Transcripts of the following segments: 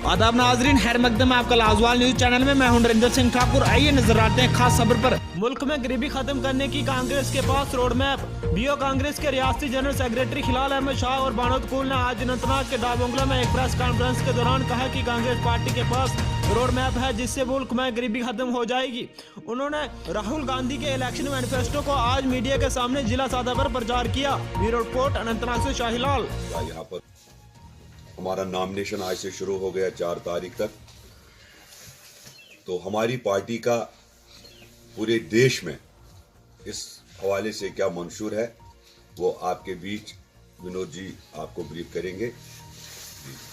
आदाब नाजरीन, खैर मकदम है आपका लाजवाल न्यूज चैनल में। मैं हूं नरेंद्र सिंह ठाकुर। आइए नजर आते हैं खास खबर पर। मुल्क में गरीबी खत्म करने की कांग्रेस के पास रोड मैप। बीओ कांग्रेस के रियासती जनरल सेक्रेटरी खिलाल अहमद शाह और बानोद कुल ने आज अनंतनाग के डाबोंगला में एक प्रेस कॉन्फ्रेंस के दौरान कहा कि कांग्रेस पार्टी के पास रोड मैप है जिससे मुल्क में गरीबी खत्म हो जाएगी। उन्होंने राहुल गांधी के इलेक्शन मैनिफेस्टो को आज मीडिया के सामने जिला सादा पर प्रचार किया। ब्यूरो रिपोर्ट अनंतनाग से शाहीलाल। यहाँ पर हमारा नॉमिनेशन आज से शुरू हो गया 4 तारीख तक। तो हमारी पार्टी का पूरे देश में इस हवाले से क्या मंशूर है वो आपके बीच विनोद जी आपको ब्रीफ करेंगे।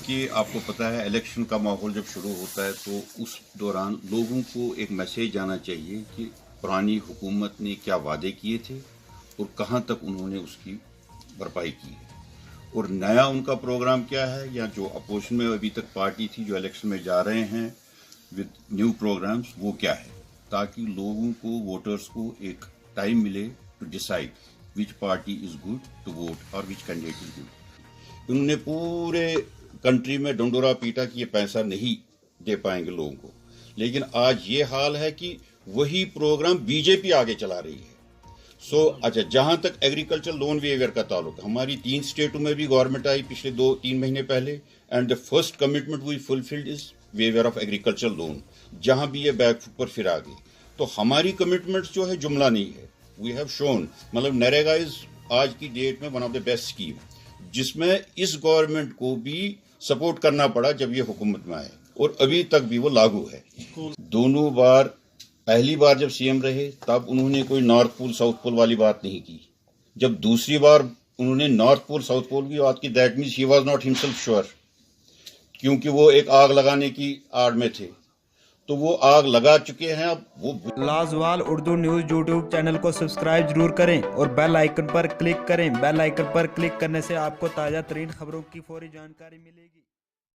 कि आपको पता है इलेक्शन का माहौल जब शुरू होता है तो उस दौरान लोगों को एक मैसेज जाना चाहिए कि पुरानी हुकूमत ने क्या वादे किए थे और कहां तक उन्होंने उसकी भरपाई की है और नया उनका प्रोग्राम क्या है, या जो अपोजिशन में अभी तक पार्टी थी जो इलेक्शन में जा रहे हैं विद न्यू प्रोग्राम्स वो क्या है, ताकि लोगों को वोटर्स को एक टाइम मिले to decide which party is good to vote और विच कैंडिडेट इज गुड। उन्होंने पूरे कंट्री में डंडोरा पीटा कि ये पैसा नहीं दे पाएंगे लोगों को, लेकिन आज ये हाल है कि वही प्रोग्राम बीजेपी आगे चला रही है। अच्छा, जहां तक एग्रीकल्चर लोन वेवर का ताल्लुक, हमारी 3 स्टेटों में भी गवर्नमेंट आई पिछले 2-3 महीने पहले, and the first commitment we fulfilled is waiver of agriculture loan. जहां भी ये बैक पर फिर आ गई, तो हमारी कमिटमेंट जो है जुमला नहीं है। वी हैव शोन, मतलब नरेगा इज आज की डेट में one of the best scheme, जिसमें इस गवर्नमेंट को भी सपोर्ट करना पड़ा जब ये हुकूमत में आए और अभी तक भी वो लागू है। दोनों बार, पहली बार जब सीएम रहे तब उन्होंने कोई नॉर्थ पोल साउथ पोल वाली बात नहीं की। जब दूसरी बार उन्होंने नॉर्थ पोल साउथ पोल की बात की, that means he was not himself sure, क्योंकि वो एक आग लगाने की आड़ में थे, तो वो आग लगा चुके हैं। अब वो लाजवाल उर्दू न्यूज यूट्यूब चैनल को सब्सक्राइब जरूर करें और बेल आइकन पर क्लिक करें। बेल आइकन पर क्लिक करने से आपको ताजा तरीन खबरों की फौरी जानकारी मिलेगी।